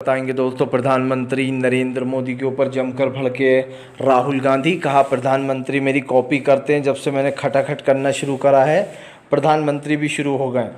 बताएंगे दोस्तों। प्रधानमंत्री नरेंद्र मोदी के ऊपर जमकर भड़के राहुल गांधी। कहा प्रधानमंत्री मेरी कॉपी करते हैं, जब से मैंने खटाखट करना शुरू करा है प्रधानमंत्री भी शुरू हो गए।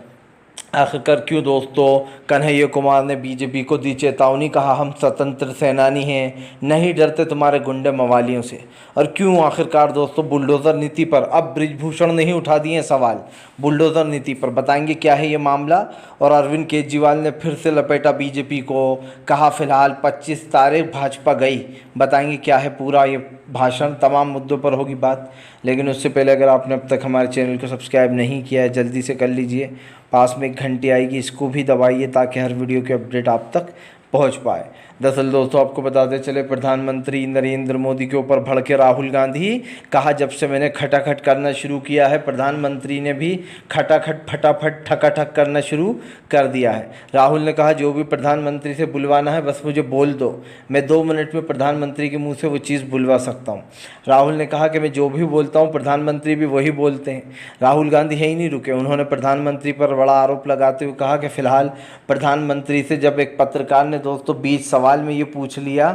आखिरकार क्यों दोस्तों? कन्हैया कुमार ने बीजेपी को दी चेतावनी। कहा हम स्वतंत्र सेनानी हैं, नहीं डरते तुम्हारे गुंडे मवालियों से। और क्यों आखिरकार दोस्तों? बुलडोज़र नीति पर अब बृजभूषण नहीं उठा दिए सवाल, बुलडोज़र नीति पर बताएंगे क्या है ये मामला। और अरविंद केजरीवाल ने फिर से लपेटा बीजेपी को। कहा फिलहाल 25 तारीख भाजपा गई। बताएंगे क्या है पूरा ये भाषण, तमाम मुद्दों पर होगी बात। लेकिन उससे पहले अगर आपने अब तक हमारे चैनल को सब्सक्राइब नहीं किया है जल्दी से कर लीजिए। पास में एक घंटी आएगी, इसको भी दबाइए ताकि हर वीडियो की अपडेट आप तक पहुंच पाए। दरअसल दोस्तों आपको बताते चले, प्रधानमंत्री नरेंद्र मोदी के ऊपर भड़के राहुल गांधी। कहा जब से मैंने खटाखट करना शुरू किया है, प्रधानमंत्री ने भी खटाखट फटाफट ठकाठक करना शुरू कर दिया है। राहुल ने कहा जो भी प्रधानमंत्री से बुलवाना है बस मुझे बोल दो, मैं 2 मिनट में प्रधानमंत्री के मुंह से वो चीज़ बुलवा सकता हूँ। राहुल ने कहा कि मैं जो भी बोलता हूँ प्रधानमंत्री भी वही बोलते हैं। राहुल गांधी यही नहीं रुके, उन्होंने प्रधानमंत्री पर बड़ा आरोप लगाते हुए कहा कि फिलहाल प्रधानमंत्री से जब एक पत्रकार ने दोस्तों 20 सवाल में ये पूछ लिया,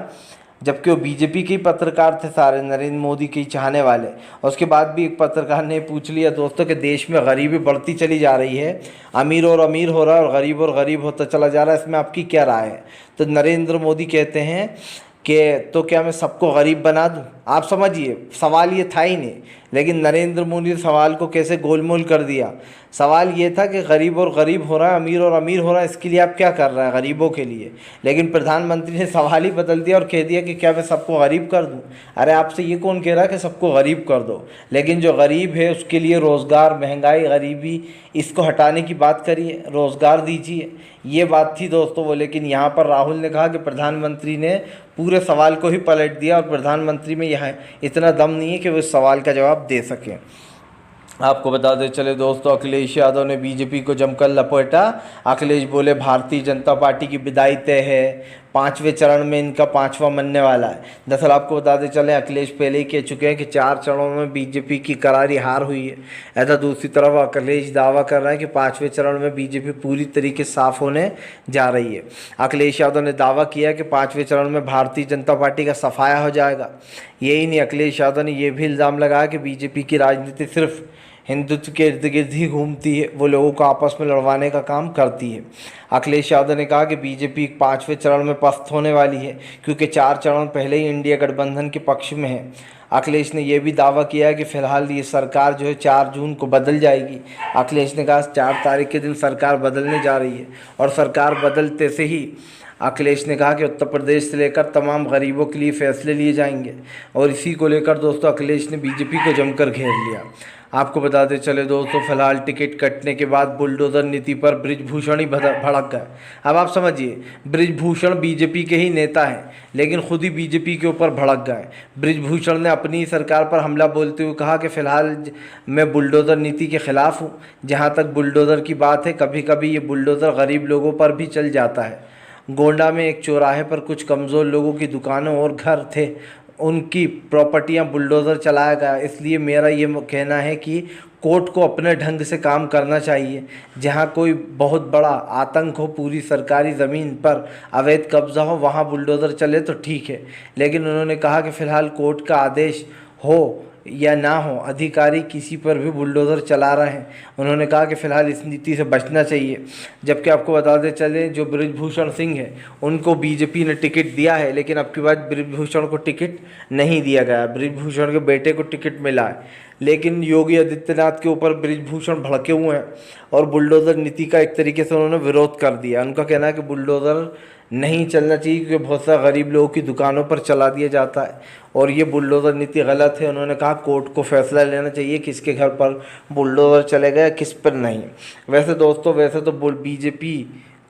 जबकि वो बीजेपी के ही पत्रकार थे सारे, नरेंद्र मोदी के ही चाहने वाले। और उसके बाद भी एक पत्रकार ने पूछ लिया दोस्तों कि देश में गरीबी बढ़ती चली जा रही है, अमीर और अमीर हो रहा है और गरीब होता चला जा रहा है, इसमें आपकी क्या राय है? तो नरेंद्र मोदी कहते हैं कि तो क्या मैं सबको गरीब बना दूं? आप समझिए सवाल ये था ही नहीं, लेकिन नरेंद्र मोदी ने सवाल को कैसे गोलमोल कर दिया। सवाल ये था कि गरीब और गरीब हो रहा है, अमीर और अमीर हो रहा है, इसके लिए आप क्या कर रहे हैं गरीबों के लिए? लेकिन प्रधानमंत्री ने सवाल ही बदल दिया और कह दिया कि क्या मैं सबको गरीब कर दूं? अरे आपसे ये कौन कह रहा है कि सबको गरीब कर दो? लेकिन जो गरीब है उसके लिए रोज़गार, महंगाई, गरीबी, इसको हटाने की बात करिए, रोज़गार दीजिए, ये बात थी दोस्तों वो। लेकिन यहाँ पर राहुल ने कहा कि प्रधानमंत्री ने पूरे सवाल को ही पलट दिया और प्रधानमंत्री में यह इतना दम नहीं है कि वो इस सवाल का जवाब दे सकें। आपको बता दें चले दोस्तों, अखिलेश यादव ने बीजेपी को जमकर लपेटा। अखिलेश बोले भारतीय जनता पार्टी की विदाई तय है, 5वें चरण में इनका 5वां बनने वाला है। दरअसल आपको बताते चले अखिलेश पहले ही कह चुके हैं कि 4 चरणों में बीजेपी की करारी हार हुई है। ऐसा दूसरी तरफ अखिलेश दावा कर रहा है कि 5वें चरण में बीजेपी पूरी तरीके साफ होने जा रही है। अखिलेश यादव ने दावा किया कि 5वें चरण में भारतीय जनता पार्टी का सफाया हो जाएगा। यही नहीं, अखिलेश यादव ने यह भी इल्ज़ाम लगाया कि बीजेपी की राजनीति सिर्फ हिंदुत्व के इर्द गिर्द ही घूमती है, वो लोगों को आपस में लड़वाने का काम करती है। अखिलेश यादव ने कहा कि बीजेपी 5वें चरण में पस्त होने वाली है क्योंकि 4 चरण पहले ही इंडिया गठबंधन के पक्ष में है। अखिलेश ने यह भी दावा किया है कि फिलहाल ये सरकार जो है 4 जून को बदल जाएगी। अखिलेश ने कहा 4 तारीख के दिन सरकार बदलने जा रही है और सरकार बदलते से ही अखिलेश ने कहा कि उत्तर प्रदेश से लेकर तमाम गरीबों के लिए फैसले लिए जाएंगे। और इसी को लेकर दोस्तों अखिलेश ने बीजेपी को जमकर घेर लिया। आपको बताते चले दोस्तों, फिलहाल टिकट कटने के बाद बुलडोज़र नीति पर बृजभूषण ही भड़क गए। अब आप समझिए, बृजभूषण बीजेपी के ही नेता हैं लेकिन खुद ही बीजेपी के ऊपर भड़क गए। बृजभूषण ने अपनी सरकार पर हमला बोलते हुए कहा कि फ़िलहाल मैं बुलडोज़र नीति के ख़िलाफ़ हूँ। जहाँ तक बुलडोज़र की बात है, कभी कभी ये बुलडोज़र गरीब लोगों पर भी चल जाता है। गोंडा में एक चौराहे पर कुछ कमज़ोर लोगों की दुकानों और घर थे, उनकी प्रॉपर्टियां बुलडोज़र चलाया गया। इसलिए मेरा ये कहना है कि कोर्ट को अपने ढंग से काम करना चाहिए। जहां कोई बहुत बड़ा आतंक हो, पूरी सरकारी ज़मीन पर अवैध कब्ज़ा हो, वहां बुलडोज़र चले तो ठीक है। लेकिन उन्होंने कहा कि फ़िलहाल कोर्ट का आदेश हो या ना हो, अधिकारी किसी पर भी बुलडोज़र चला रहे हैं। उन्होंने कहा कि फ़िलहाल इस नीति से बचना चाहिए। जबकि आपको बताते चले जो बृजभूषण सिंह है उनको बीजेपी ने टिकट दिया है, लेकिन अब की बात बृजभूषण को टिकट नहीं दिया गया। बृजभूषण के बेटे को टिकट मिला है, लेकिन योगी आदित्यनाथ के ऊपर बृजभूषण भड़के हुए हैं और बुलडोज़र नीति का एक तरीके से उन्होंने विरोध कर दिया। उनका कहना है कि बुलडोज़र नहीं चलना चाहिए क्योंकि बहुत सारे गरीब लोगों की दुकानों पर चला दिया जाता है और ये बुलडोज़र नीति गलत है। उन्होंने कहा कोर्ट को फैसला लेना चाहिए किसके घर पर बुलडोज़र चलेगा या किस पर नहीं। वैसे दोस्तों वैसे तो बीजेपी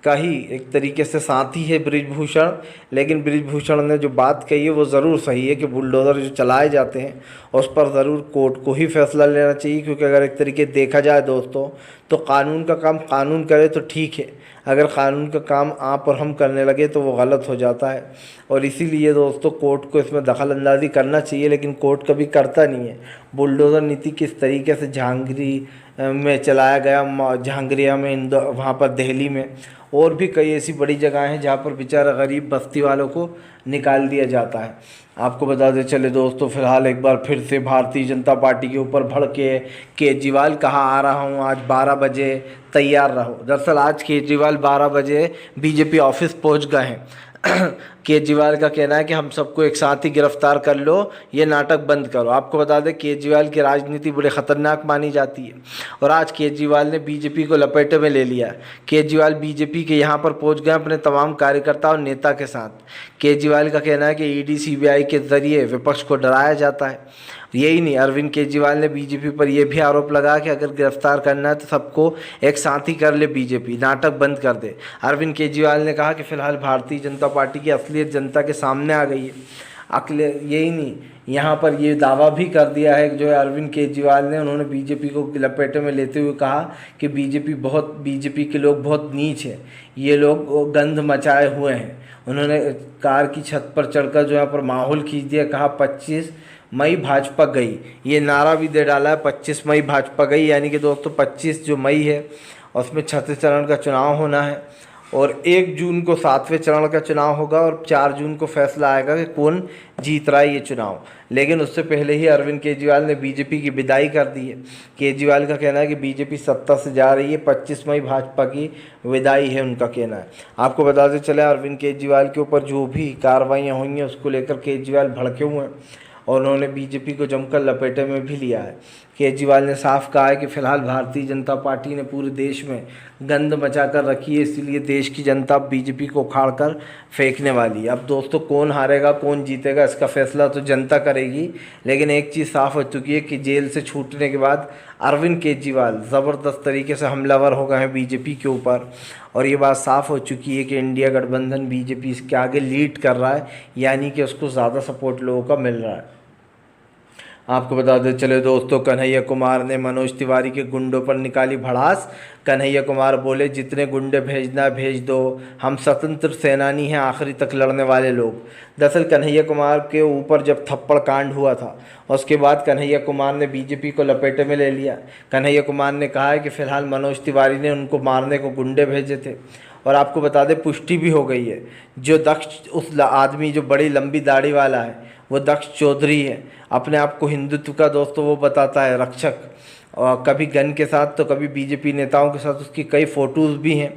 का ही एक तरीके से साथी है बृजभूषण, लेकिन बृजभूषण ने जो बात कही है वो ज़रूर सही है कि बुलडोज़र जो चलाए जाते हैं उस पर ज़रूर कोर्ट को ही फैसला लेना चाहिए। क्योंकि अगर एक तरीके देखा जाए दोस्तों तो कानून का काम कानून करे तो ठीक है, अगर कानून का काम आप और हम करने लगे तो वो गलत हो जाता है। और इसीलिए दोस्तों कोर्ट को इसमें दखल अंदाज़ी करना चाहिए, लेकिन कोर्ट कभी करता नहीं है। बुलडोज़र नीति किस तरीके से जहांगीरी में चलाया गया, जहांगीरिया में, वहाँ पर दिल्ली में, और भी कई ऐसी बड़ी जगह हैं जहाँ पर बेचारा गरीब बस्ती वालों को निकाल दिया जाता है। आपको बता दें चले दोस्तों, फिलहाल एक बार फिर से भारतीय जनता पार्टी के ऊपर भड़के केजरीवाल, कहा आ रहा हूँ आज 12 बजे, तैयार रहो। दरअसल आज केजरीवाल 12 बजे बीजेपी ऑफिस पहुँच गए हैं। केजरीवाल का कहना है कि हम सबको एक साथ ही गिरफ्तार कर लो, ये नाटक बंद करो। आपको बता दें केजरीवाल की राजनीति बड़ी ख़तरनाक मानी जाती है और आज केजरीवाल ने बीजेपी को लपेटे में ले लिया। केजरीवाल बीजेपी के यहाँ पर पहुँच गए अपने तमाम कार्यकर्ता और नेता के साथ। केजरीवाल का कहना है कि ईडी सीबीआई के ज़रिए विपक्ष को डराया जाता है। यही नहीं, अरविंद केजरीवाल ने बीजेपी पर यह भी आरोप लगाया कि अगर गिरफ्तार करना है तो सबको एक साथ ही कर ले, बीजेपी नाटक बंद कर दे। अरविंद केजरीवाल ने कहा कि फिलहाल भारतीय जनता पार्टी की असलियत जनता के सामने आ गई है। अकेले यही नहीं, यहाँ पर ये दावा भी कर दिया है जो है अरविंद केजरीवाल ने, उन्होंने बीजेपी को लपेटे में लेते हुए कहा कि बीजेपी के लोग बहुत नीच हैं, ये लोग गंध मचाए हुए हैं। उन्होंने कार की छत पर चढ़कर जो यहाँ पर माहौल खींच दिया, कहा 25 मई भाजपा गई, ये नारा भी दे डाला है 25 मई भाजपा गई, यानी कि दोस्तों 25 जो मई है उसमें 36 चरण का चुनाव होना है और 1 जून को 7वें चरण का चुनाव होगा और 4 जून को फैसला आएगा कि कौन जीत रहा है ये चुनाव। लेकिन उससे पहले ही अरविंद केजरीवाल ने बीजेपी की विदाई कर दी है। केजरीवाल का कहना है कि बीजेपी सत्ता से जा रही है, 25 मई भाजपा की विदाई है, उनका कहना है। आपको बताते चले अरविंद केजरीवाल के ऊपर जो भी कार्रवाइयाँ हुई हैं उसको लेकर केजरीवाल भड़के हुए हैं और उन्होंने बीजेपी को जमकर लपेटे में भी लिया है। केजरीवाल ने साफ कहा है कि फिलहाल भारतीय जनता पार्टी ने पूरे देश में गंद मचा कर रखी है, इसलिए देश की जनता बीजेपी को उखाड़ कर फेंकने वाली है। अब दोस्तों कौन हारेगा कौन जीतेगा इसका फैसला तो जनता करेगी, लेकिन एक चीज़ साफ हो चुकी है कि जेल से छूटने के बाद अरविंद केजरीवाल ज़बरदस्त तरीके से हमलावर हो गए हैं बीजेपी के ऊपर और ये बात साफ़ हो चुकी है कि इंडिया गठबंधन बीजेपी इसके आगे लीड कर रहा है, यानी कि उसको ज़्यादा सपोर्ट लोगों का मिल रहा है। आपको बता दें चले दोस्तों, कन्हैया कुमार ने मनोज तिवारी के गुंडों पर निकाली भड़ास। कन्हैया कुमार बोले जितने गुंडे भेजना भेज दो, हम स्वतंत्र सेनानी हैं, आखिरी तक लड़ने वाले लोग। दरअसल कन्हैया कुमार के ऊपर जब थप्पड़ कांड हुआ था उसके बाद कन्हैया कुमार ने बीजेपी को लपेटे में ले लिया। कन्हैया कुमार ने कहा है कि फ़िलहाल मनोज तिवारी ने उनको मारने को गुंडे भेजे थे और आपको बता दें पुष्टि भी हो गई है। जो दक्ष उस आदमी जो बड़ी लंबी दाढ़ी वाला है वो दक्ष चौधरी है, अपने आप को हिंदुत्व का दोस्तों वो बताता है रक्षक, और कभी गन के साथ तो कभी बीजेपी नेताओं के साथ उसकी कई फ़ोटोज़ भी हैं।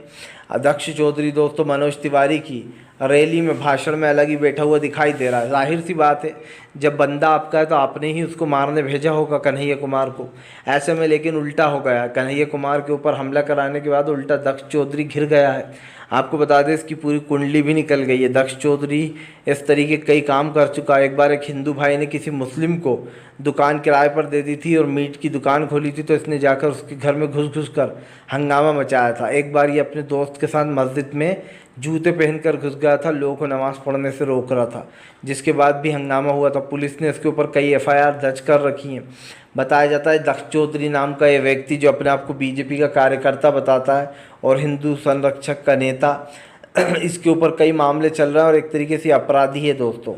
दक्ष चौधरी दोस्तों मनोज तिवारी की रैली में भाषण में अलग ही बैठा हुआ दिखाई दे रहा है। जाहिर सी बात है जब बंदा आपका है तो आपने ही उसको मारने भेजा होगा कन्हैया कुमार को। ऐसे में लेकिन उल्टा हो गया, कन्हैया कुमार के ऊपर हमला कराने के बाद उल्टा दक्ष चौधरी घिर गया है। आपको बता दें इसकी पूरी कुंडली भी निकल गई है। दक्ष चौधरी इस तरीके कई काम कर चुका है। एक बार एक हिंदू भाई ने किसी मुस्लिम को दुकान किराए पर दे दी थी और मीट की दुकान खोली थी तो इसने जाकर उसके घर में घुस कर हंगामा मचाया था। एक बार ये अपने दोस्त के साथ मस्जिद में जूते पहनकर घुस गया था, लोगों को नमाज़ पढ़ने से रोक रहा था, जिसके बाद भी हंगामा हुआ था। पुलिस ने इसके ऊपर कई FIR दर्ज कर रखी हैं। बताया जाता है दक्ष चौधरी नाम का ये व्यक्ति जो अपने आप को बीजेपी का कार्यकर्ता बताता है और हिंदू संरक्षक का नेता, इसके ऊपर कई मामले चल रहे हैं और एक तरीके से अपराधी है दोस्तों।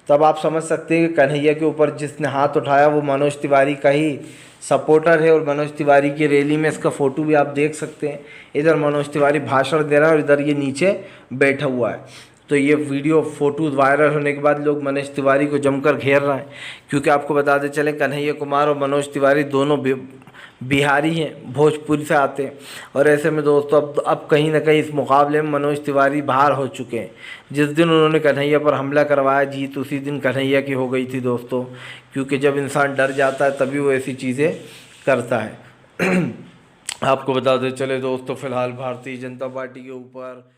तब आप समझ सकते हैं कि कन्हैया के ऊपर जिसने हाथ उठाया वो मनोज तिवारी का ही सपोर्टर है और मनोज तिवारी की रैली में इसका फ़ोटो भी आप देख सकते हैं। इधर मनोज तिवारी भाषण दे रहा है और इधर ये नीचे बैठा हुआ है। तो ये वीडियो फ़ोटोज़ वायरल होने के बाद लोग मनोज तिवारी को जमकर घेर रहे हैं, क्योंकि आपको बताते चले कन्हैया कुमार और मनोज तिवारी दोनों बिहारी हैं, भोजपुरी से आते हैं और ऐसे में दोस्तों अब कहीं ना कहीं इस मुकाबले में मनोज तिवारी बाहर हो चुके हैं। जिस दिन उन्होंने कन्हैया पर हमला करवाया जीत उसी दिन कन्हैया की हो गई थी दोस्तों, क्योंकि जब इंसान डर जाता है तभी वो ऐसी चीज़ें करता है। आपको बताते चले दोस्तों, फिलहाल भारतीय जनता पार्टी के ऊपर